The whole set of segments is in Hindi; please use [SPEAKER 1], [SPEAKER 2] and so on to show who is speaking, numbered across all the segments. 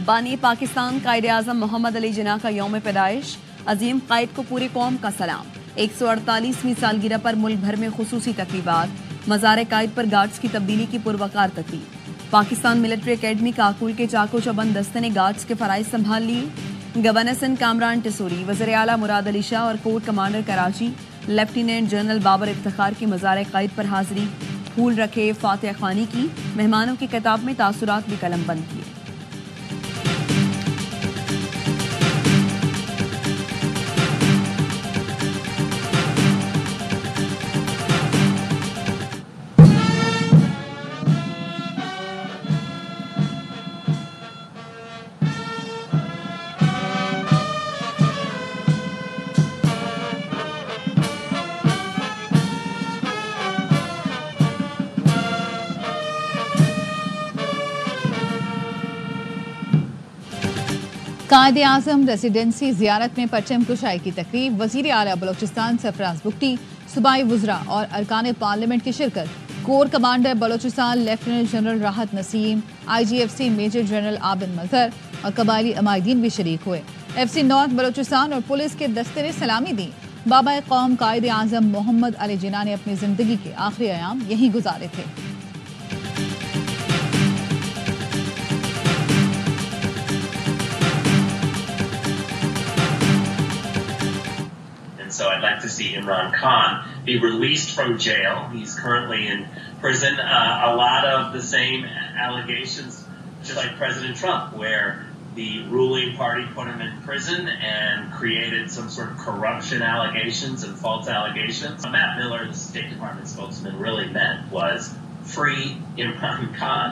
[SPEAKER 1] बानी पाकिस्तान कायदे आजम मोहम्मद अली जिन्ना का यौम पैदाइश। अजीम कायद को पूरी कौम का सलाम। 148वीं सालगिरह पर मुल्क भर में खुसूसी तकरीबात। मज़ार कायद पर गार्ड्स की तब्दीली की पुरवकार तकरीब। पाकिस्तान मिलिट्री एकेडमी काकुल के चाको चबंद दस्ते ने गार्ड्स के फराइज संभाल लिए। गवर्नर सिंध कामरान टिसोरी, वज़ीर आला मुराद अली शाह और corps commander Karachi lieutenant general Babar Iftikhar की मज़ार कायद पर हाजिरी। फूल रखे, फातिहा ख्वानी की। मेहमानों की किताब में तासुरात भी कलम बंद किए।
[SPEAKER 2] कायदे आजम रेजिडेंसी जियारत में परचम कुशाई की तकरीब। वजीर आला बलोचिस्तान सरफराज बुगटी, सूबाई वुज़रा और अरकान पार्लियामेंट की शिरकत। Core commander Balochistan lieutenant general Rahat Naseem, IGFC major general Abid Mazhar और कबायली अमायदीन भी शरीक हुए। FC नॉर्थ बलोचिस्तान और पुलिस के दस्ते ने सलामी दी। बाबा कौम कायदे आजम मोहम्मद अली जिन्ना ने अपनी जिंदगी के आखिरी अयाम यहीं गुजारे थे।
[SPEAKER 3] So I'd like to see Imran Khan be released from jail. He's currently in prison. A lot of the same allegations, just like President Trump, where the ruling party put him in prison and created some sort of corruption allegations and false allegations. What Matt Miller, the State Department spokesman, really meant was free Imran Khan.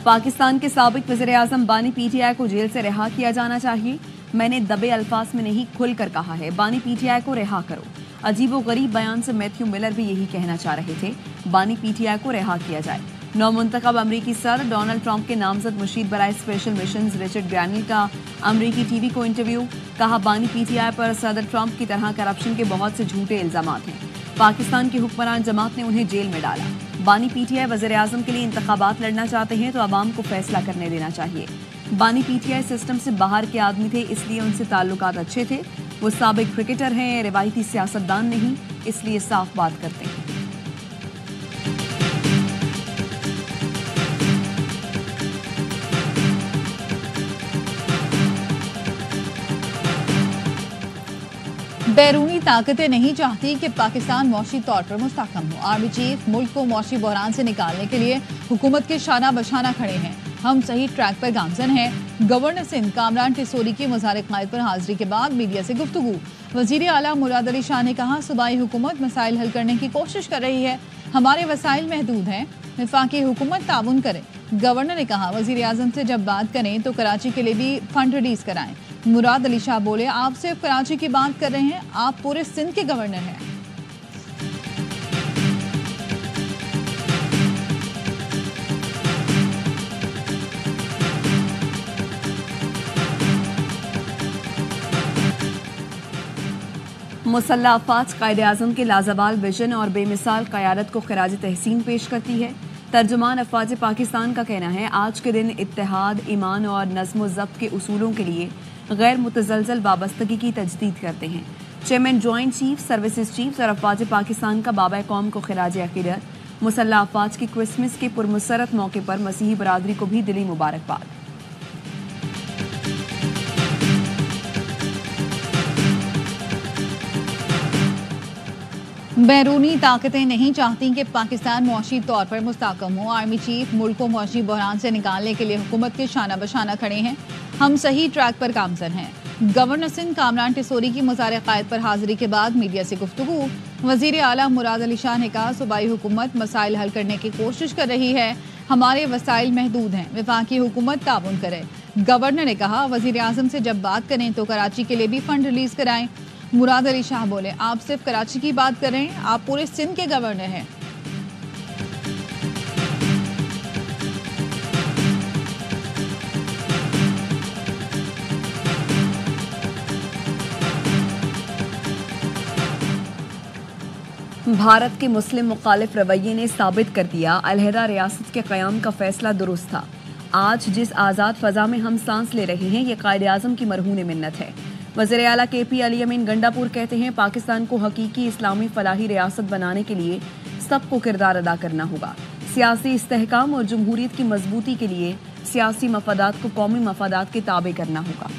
[SPEAKER 1] Pakistan के साबिक वज़ीर आज़म बानी PTI को जेल से रिहा किया जाना चाहिए। मैंने दबे अल्फाज में नहीं खुलकर कहा है, बानी PTI को रिहा करो। अजीबो गरीब बयान से मैथ्यू मिलर भी यही कहना चाह रहे थे, बानी PTI को रिहा किया जाए। नौमुंतखब अमरीकी सदर डोनाल्ड ट्रंप के नामजद मुशीर बराए स्पेशल मिशन रिचर्ड ग्रैनिल का अमरीकी TV को इंटरव्यू। कहा, बानी PTI पर सदर ट्रंप की तरह करप्शन के बहुत से झूठे इल्जामात हैं। पाकिस्तान की हुक्मरान जमात ने उन्हें जेल में डाला। बानी PTI वज़ीर आज़म के लिए इंतखाबात लड़ना चाहते हैं तो अवाम को फैसला करने देना चाहिए। बानी PTI सिस्टम से बाहर के आदमी थे, इसलिए उनसे ताल्लुकात अच्छे थे। वो साबिक क्रिकेटर हैं, रिवायती सियासतदान नहीं, इसलिए साफ बात करते हैं।
[SPEAKER 2] बैरूनी ताकतें नहीं चाहती कि पाकिस्तान मौशी तौर पर मुस्तहकम हो। आर्मी चीफ मुल्क को मौशी बहरान से निकालने के लिए हुकूमत के शाना बशाना खड़े हैं। हम सही ट्रैक पर गामजन हैं। गवर्नर सिंध कामरान टिसोरी की मज़ार कायद पर हाजिरी के बाद मीडिया से गुफ्तगू। वज़ीर आला मुराद अली शाह ने कहा, सूबाई हुकूमत मसाइल हल करने की कोशिश कर रही है, हमारे वसाइल महदूद हैं, वफाकी हुकूमत ताउन करे। गवर्नर ने कहा, वज़ीर आज़म से जब बात करें तो कराची के लिए भी फंड रिलीज कराएं। मुराद अली शाह बोले, आप सिर्फ कराची की बात कर रहे हैं, आप पूरे सिंध के गवर्नर हैं।
[SPEAKER 1] मुसल्लह अफवाज कायदे आज़म के लाजवाल विजन और बेमिसाल क़यादत को खिराज तहसीन पेश करती है। तर्जुमान अफवाज पाकिस्तान का कहना है, आज के दिन इत्तेहाद, ईमान और नज़्म ज़ब्त के उसूलों के लिए गैर मुतज़लज़ल वाबस्तगी की तजदीद करते हैं। Chairman joint chief services chief और अफवाज पाकिस्तान का बाबा कौम को खिराज अक़ीदत। मुसल्लह अफवाज की क्रिसमस के पुरमसरत मौके पर मसीही बरादरी को भी दिली मुबारकबाद।
[SPEAKER 2] बैरूनी ताकतें नहीं चाहती कि पाकिस्तान मौशी तौर पर मुस्तहकम हो। आर्मी चीफ मुल्क को मौशी बहरान से निकालने के लिए हुकूमत के शाना बशाना खड़े हैं। हम सही ट्रैक पर गामजन हैं। गवर्नर सिंध कामरान टिसोरी की मज़ार कायद पर हाजिरी के बाद मीडिया से गुफ्तगू। वज़ीर आला मुराद अली शाह ने कहा, सूबाई हुकूमत मसाइल हल करने की कोशिश कर रही है, हमारे वसाइल महदूद हैं, वफाकी हुकूमत ताउन करे। गवर्नर ने कहा, वज़ीर आज़म से जब बात करें तो कराची के लिए भी फंड रिलीज कराएं। मुराद अली शाह बोले, आप सिर्फ कराची की बात कर रहे हैं, आप पूरे सिंध के गवर्नर हैं।
[SPEAKER 1] भारत के मुस्लिम मुखालिफ रवैये ने साबित कर दिया अलहदा रियासत के क़याम का फैसला दुरुस्त था। आज जिस आज़ाद फ़ज़ा में हम सांस ले रहे हैं ये कायद-ए-आज़म की मरहून मिन्नत है। वज़ीर आला KP अली अमीन गंडापुर कहते हैं पाकिस्तान को हकीकी इस्लामी फलाही रियासत बनाने के लिए सबको किरदार अदा करना होगा। सियासी इस्तेहकाम और जमहूरियत की मजबूती के लिए सियासी मफादात को कौमी मफादात के ताबे करना होगा।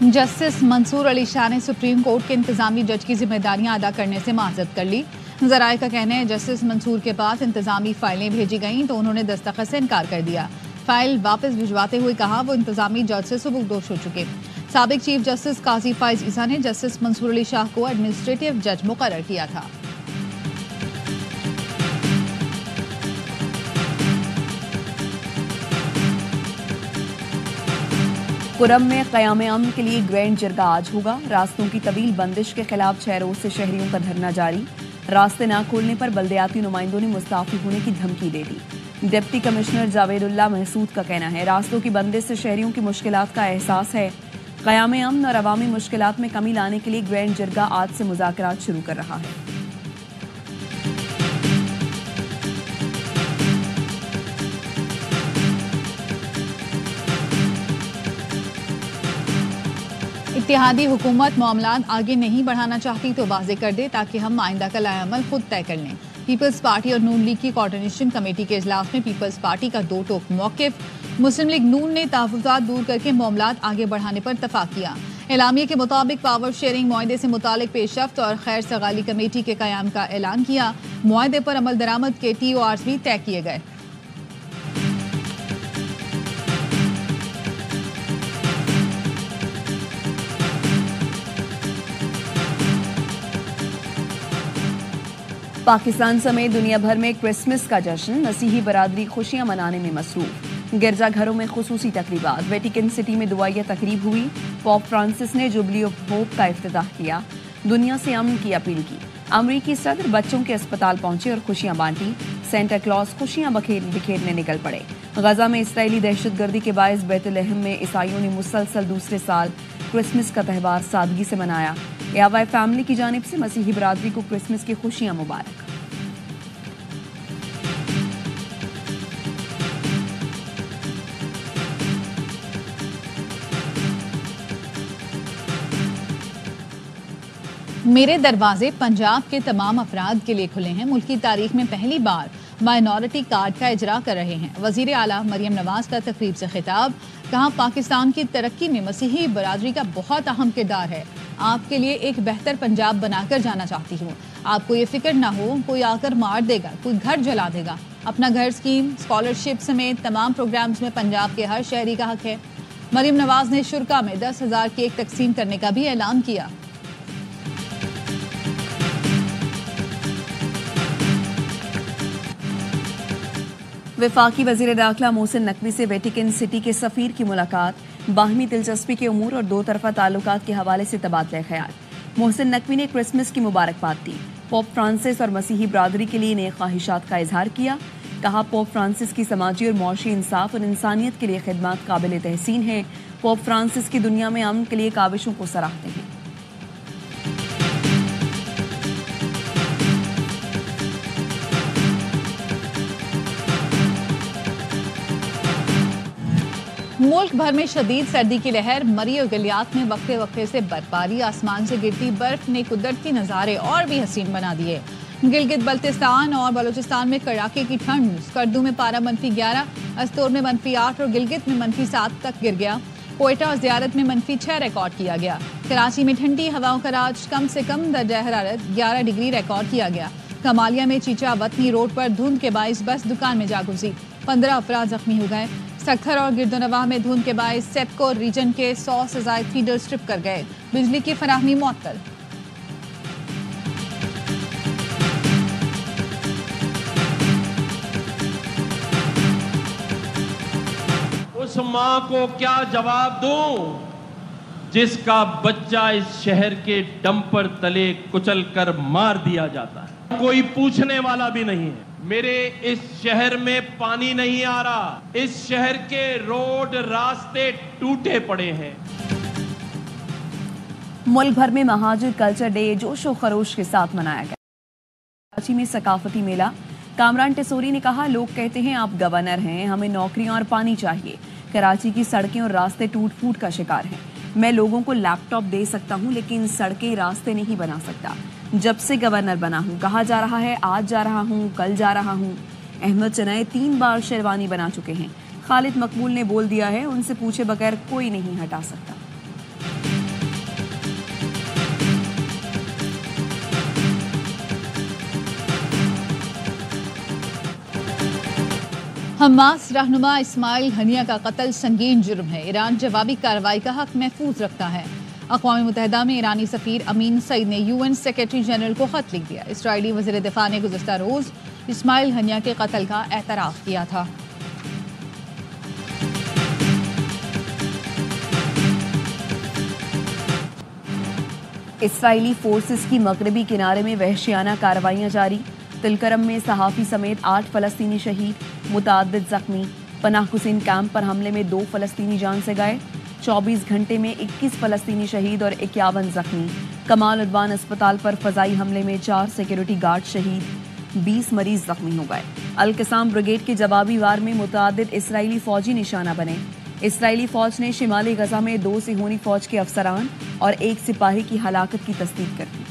[SPEAKER 2] जस्टिस मंसूर अली शाह ने सुप्रीम कोर्ट के इंतजामी जज की जिम्मेदारियां अदा करने से माजरत कर ली। ज़राए का कहना है जस्टिस मंसूर के पास इंतजामी फाइलें भेजी गईं तो उन्होंने दस्तखत से इनकार कर दिया। फाइल वापस भिजवाते हुए कहा वो इंतजामी जज से सुबुकदोश हो चुके। साबिक चीफ जस्टिस काजी फाइज ईसा ने जस्टिस मंसूर अली शाह को एडमिनिस्ट्रेटिव जज मुकर्रर किया था।
[SPEAKER 1] पुरम में क़याम-ए-अमन के लिए ग्रैंड जरगा आज होगा। रास्तों की तवील बंदिश के खिलाफ 6 रोज से शहरियों का धरना जारी। रास्ते न खोलने पर बल्दियाती नुमाइंदों ने मुस्तआफी होने की धमकी दे दी। डिप्टी कमिश्नर जावेदुल्लाह महसूद का कहना है रास्तों की बंदिश से शहरियों की मुश्किलात का एहसास है। क़याम-ए-अमन और अवामी मुश्किलात में कमी लाने के लिए ग्रैंड जरगा आज से मुज़ाकरात शुरू कर रहा है।
[SPEAKER 2] इत्तेहादी हुकूमत मामलात आगे नहीं बढ़ाना चाहती तो वाज़े कर दे ताकि हम आइंदा का लाएअमल खुद तय कर लें। पीपल्स पार्टी और नून लीग की कोऑर्डिनेशन कमेटी के इजलास में पीपल्स पार्टी का दो टोक मौक़िफ़। मुस्लिम लीग नून ने तहफ़्फ़ुज़ात दूर करके मामलात आगे बढ़ाने पर इत्तफ़ाक़ किया। एलामिया के मुताबिक पावर शेयरिंग मुआहदे से मुतालिक पेशरफ्त और खैर सगाली कमेटी के क़याम का ऐलान किया। मुआहदे पर अमल दरामद के TORs भी तय किए गए।
[SPEAKER 1] पाकिस्तान समेत दुनिया भर में क्रिसमस का जश्न। मसीही बरादरी खुशियां मनाने में मसरूफ। गिरजाघरों में खुसूसी तकरीबात। वेटिकन सिटी में दुआइया तकरीब हुई। पोप फ्रांसिस ने जुबली ऑफ होप का इफ्तिताह किया। दुनिया से अमन की अपील की। अमरीकी सदर बच्चों के अस्पताल पहुंचे और खुशियां बांटी। सेंटा क्लॉज खुशियां बिखेरने निकल पड़े। गजा में इसराइली दहशतगर्दी के बायस बैतलहम में ईसाइयों ने मुसलसल दूसरे साल क्रिसमस का त्यौहार सादगी से मनाया। यावाई फैमिली की जानिब से मसीही बरादरी को क्रिसमस की खुशियां मुबारक।
[SPEAKER 2] मेरे दरवाजे पंजाब के तमाम अफराद के लिए खुले हैं। मुल्क की तारीख में पहली बार माइनॉरिटी कार्ड का इजरा कर रहे हैं। वज़ीर आला मरियम नवाज का तकरीब से खिताब। कहा पाकिस्तान की तरक्की में मसीही बरादरी का बहुत अहम किरदार है। आपके लिए एक बेहतर पंजाब बनाकर जाना चाहती हूँ। आपको ये फिक्र ना हो कोई आकर मार देगा, कोई घर जला देगा। अपना घर स्कीम, स्कॉलरशिप समेत तमाम प्रोग्राम्स में पंजाब के हर शहरी का हक है। मरियम नवाज ने शुरा में 10,000 केक तकसीम करने का भी ऐलान किया।
[SPEAKER 1] वफाकी वज़ीर दाखिला मोहसिन नकवी से वेटिकन सिटी के सफ़ीर की मुलाकात। बाहमी दिलचस्पी के उमूर और दो तरफा ताल्लुकात के हवाले से तबादला ख्याल। मोहसिन नकवी ने क्रिसमस की मुबारकबाद दी। पोप फ्रांसिस और मसीही बरादरी के लिए नेक ख्वाहिशात का इजहार किया। कहा पोप फ्रांसिस की समाजी और मुआशी इंसाफ और इंसानियत के लिए खिदमत काबिल तहसीन है। पोप फ्रांसिस की दुनिया में अमन के लिए काविशों को सराहते हैं।
[SPEAKER 2] मुल्क भर में शदीद सर्दी की लहर। मरी और गलियात में वक्फे वक्फे से बर्फबारी। आसमान से गिरती बर्फ ने कुदरती नज़ारे और भी हसीन बना दिए। गिलगित बल्तिस्तान और बलूचिस्तान में कड़ाके की ठंड। स्कर्दू में पारा -11, अस्तोर में -8 और गिलगित में -7 तक गिर गया। कोयटा और ज़ियारत में -6 रिकॉर्ड किया गया। कराची में ठंडी हवाओं का राज। कम से कम दर्जा हरारत 11 डिग्री रिकॉर्ड किया गया। कमालिया में चीचा वतनी रोड पर धुंध के बाइस बस दुकान में जा घुसी। 15 अफराद जख्मी हो गए। सखर और गिरदोनवाह में धुंध के बाइस सेप्को रीजन के 100 से ज़ायद फीडर स्ट्रिप कर गए। बिजली की फराहमी मुअत्तल।
[SPEAKER 4] उस मां को क्या जवाब दूं जिसका बच्चा इस शहर के डंपर तले कुचल कर मार दिया जाता है। कोई पूछने वाला भी नहीं है। मेरे इस शहर में पानी नहीं आ रहा, इस शहर के रोड रास्ते टूटे पड़े हैं।
[SPEAKER 1] मुल्क भर में महाजर कल्चर डे जोशो खरोश के साथ मनाया गया। कराची में सकाफती मेला। कामरान टेसोरी ने कहा, लोग कहते हैं आप गवर्नर हैं, हमें नौकरियां और पानी चाहिए। कराची की सड़कें और रास्ते टूट फूट का शिकार हैं। मैं लोगों को लैपटॉप दे सकता हूं, लेकिन सड़कें रास्ते नहीं बना सकता। जब से गवर्नर बना हूं, कहा जा रहा है आज जा रहा हूं, कल जा रहा हूं। अहमद चनाए 3 बार शेरवानी बना चुके हैं। खालिद मकबूल ने बोल दिया है, उनसे पूछे बगैर कोई नहीं हटा सकता।
[SPEAKER 2] हमास रहनुमा इस्माइल हनिया का कत्ल संगीन जुर्म है। ईरान जवाबी कार्रवाई का हक महफूज रखता है। अक़वाम मुत्तहिदा में ईरानी सफ़ीर अमीन सईद ने UN सेक्रेटरी जनरल को खत लिख दिया। इसराइली वज़ीर दिफ़ा ने गुज़िश्ता रोज़ इस्माइल हनिया के कत्ल का एतराफ़ किया था।
[SPEAKER 1] इसराइली फोर्सेस की मगरबी किनारे में वहशियाना कार्रवाइयां जारी। तिलकरम में सहाफ़ी समेत 8 फ़लस्तीनी शहीद, मुतअद्दिद ज़ख्मी। पनाह गुज़ीन कैंप पर हमले में 2 फ़लस्तीनी जान से गए। 24 घंटे में 21 फ़लस्तीनी शहीद और 51 ज़ख्मी। कमाल उद्वान अस्पताल पर फ़ज़ाई हमले में 4 सिक्योरिटी गार्ड शहीद, 20 मरीज ज़ख्मी हो गए। अल-क़साम ब्रिगेड के जवाबी वार में मुतअद्दिद इसराइली फ़ौजी निशाना बने। इसराइली फ़ौज ने शिमाली गज़ा में 2 सिहोनी फ़ौज के अफसरान और 1 सिपाही की हलाकत की तस्दीक कर दी।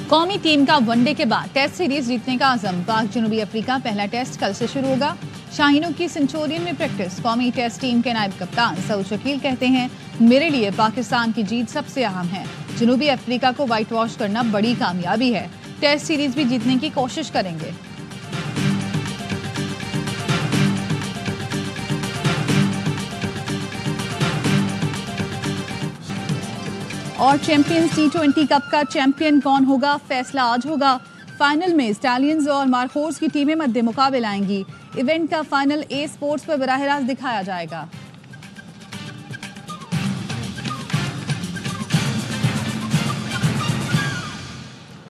[SPEAKER 2] कौमी टीम का वनडे के बाद टेस्ट सीरीज जीतने का आज़म। पाक जनूबी अफ्रीका पहला टेस्ट कल से शुरू होगा। शाहीनों की सेंचुरियन में प्रैक्टिस। कौमी टेस्ट टीम के नायब कप्तान सऊद शकील कहते हैं, मेरे लिए पाकिस्तान की जीत सबसे अहम है। जनूबी अफ्रीका को व्हाइट वॉश करना बड़ी कामयाबी है। टेस्ट सीरीज भी जीतने की कोशिश करेंगे। और चैंपियंस T20 कप का चैंपियन कौन होगा, फैसला आज होगा। फाइनल में स्टैलियंस और मार्कोस की टीमें मद्दे मुकाबले आएंगी। इवेंट का फाइनल A स्पोर्ट्स पर बराह रास्त दिखाया जाएगा।